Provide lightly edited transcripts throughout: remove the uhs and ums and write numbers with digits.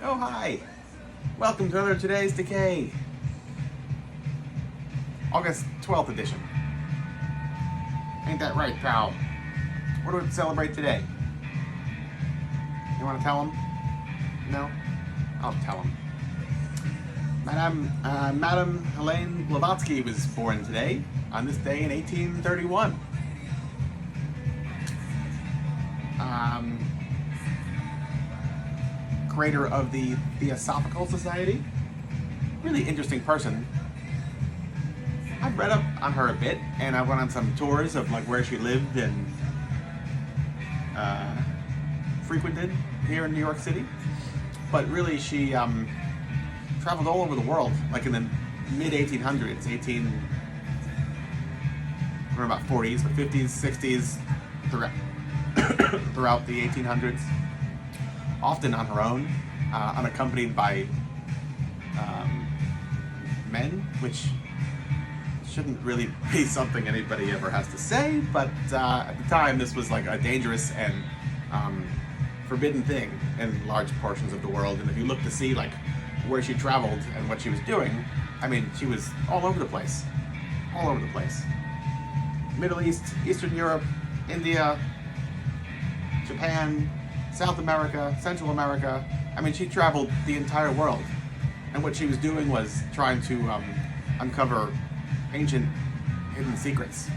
Oh, hi. Welcome to another Today's Decay. August 12th edition. Ain't that right, pal? What do we celebrate today? You want to tell them? No? I'll tell them. Madame Helene Blavatsky was born today, on this day in 1831. Creator of the Theosophical Society. Really interesting person. I've read up on her a bit, and I went on some tours of like where she lived and frequented here in New York City. But really, she traveled all over the world, like in the mid 1800s, or about 40s, but 50s, 60s, throughout the 1800s. Often on her own, unaccompanied by men, which shouldn't really be something anybody ever has to say, but at the time this was like a dangerous and forbidden thing in large portions of the world. And if you look to see like where she traveled and what she was doing, I mean, she was all over the place. All over the place. Middle East, Eastern Europe, India, Japan, South America, Central America. I mean, she traveled the entire world. And what she was doing was trying to uncover ancient hidden secrets.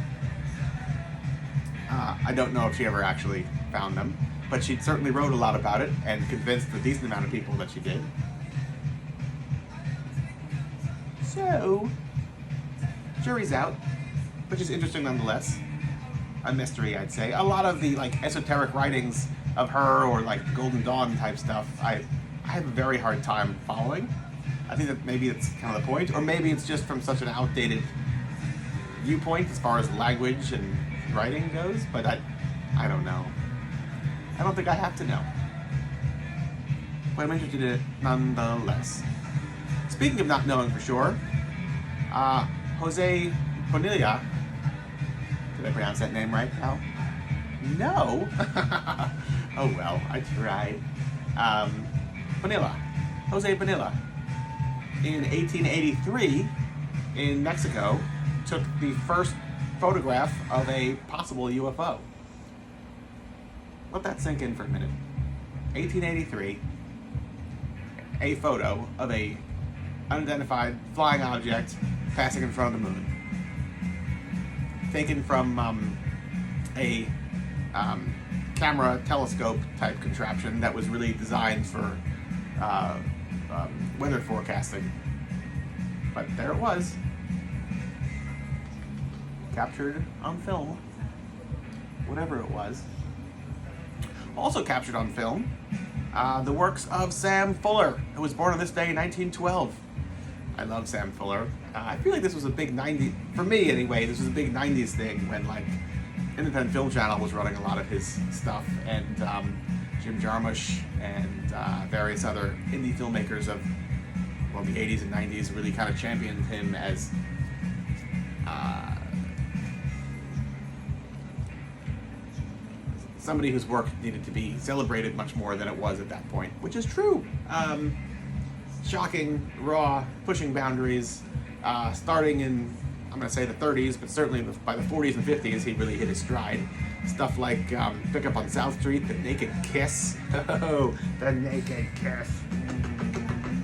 I don't know if she ever actually found them, but she certainly wrote a lot about it and convinced a decent amount of people that she did. So, jury's out, which is interesting nonetheless. A mystery, I'd say. A lot of the like esoteric writings of her, or like Golden Dawn type stuff, I have a very hard time following. I think that maybe it's kind of the point, or maybe it's just from such an outdated viewpoint as far as language and writing goes, but I don't know. I don't think I have to know. But I'm interested in it nonetheless. Speaking of not knowing for sure, Jose Bonilla, did I pronounce that name right, Al? No. Oh well, I tried. Bonilla. Jose Bonilla. In 1883, in Mexico, took the first photograph of a possible UFO. Let that sink in for a minute. 1883, a photo of a unidentified flying object passing in front of the moon. Taken from a camera telescope type contraption that was really designed for weather forecasting. But there it was. Captured on film. Whatever it was. Also captured on film, the works of Sam Fuller, who was born on this day in 1912. I love Sam Fuller. I feel like this was a big 90s, for me anyway, this was a big 90s thing when like Independent Film Channel was running a lot of his stuff, and Jim Jarmusch and various other indie filmmakers of the 80s and 90s really kind of championed him as somebody whose work needed to be celebrated much more than it was at that point, which is true. Shocking, raw, pushing boundaries, starting in, I'm going to say the 30s, but certainly by the 40s and 50s, he really hit his stride. Stuff like Pick Up on South Street, The Naked Kiss. Oh, The Naked Kiss.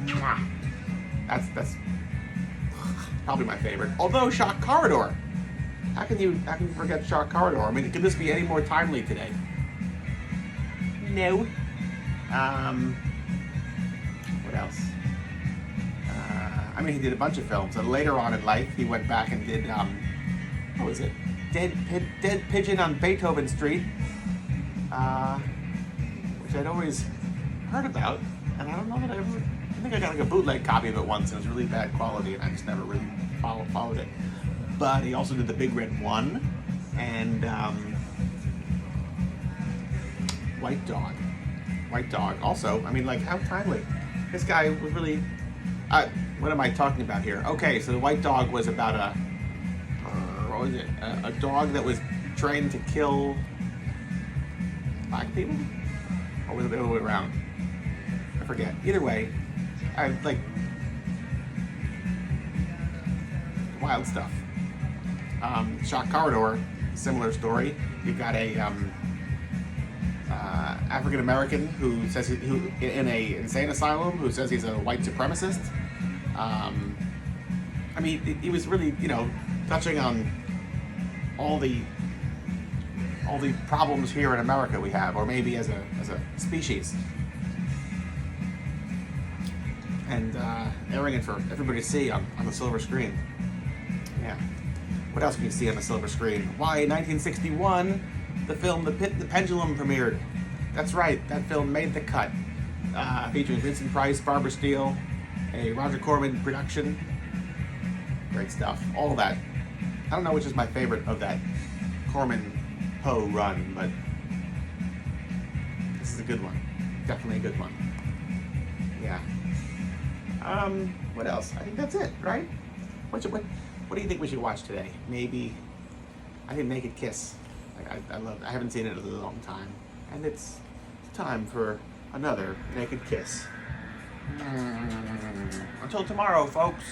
Mwah. That's probably my favorite. Although Shock Corridor. How can you forget Shock Corridor? I mean, could this be any more timely today? No. What else? I mean, he did a bunch of films. And later on in life, he went back and did, what was it? Dead Pigeon on Beethoven Street, which I'd always heard about, and I don't know that I think I got like a bootleg copy of it once, and it was really bad quality, and I just never really followed it. But he also did The Big Red One, and White Dog. White Dog. Also, I mean, like, how timely. This guy was really... what am I talking about here? Okay, so The White Dog was about a... what was it? A dog that was trained to kill black people? Or was it the other way around? I forget. Either way, I like wild stuff. Shock Corridor, similar story. You've got a African American who says who in a insane asylum who says he's a white supremacist. I mean, he was really, you know, touching on all the problems here in America we have, or maybe as a species, and airing it for everybody to see on the silver screen. Yeah. What else can you see on the silver screen? Why, 1961, the film The Pendulum premiered. That's right, that film made the cut. Featuring Vincent Price, Barbara Steele, a Roger Corman production. Great stuff. All that. I don't know which is my favorite of that Corman Poe run, but this is a good one. Definitely a good one. Yeah. What else? I think that's it, right? What do you think we should watch today? Maybe, I think Naked Kiss. I haven't seen it in a long time, and it's time for another Naked Kiss. Until tomorrow, folks.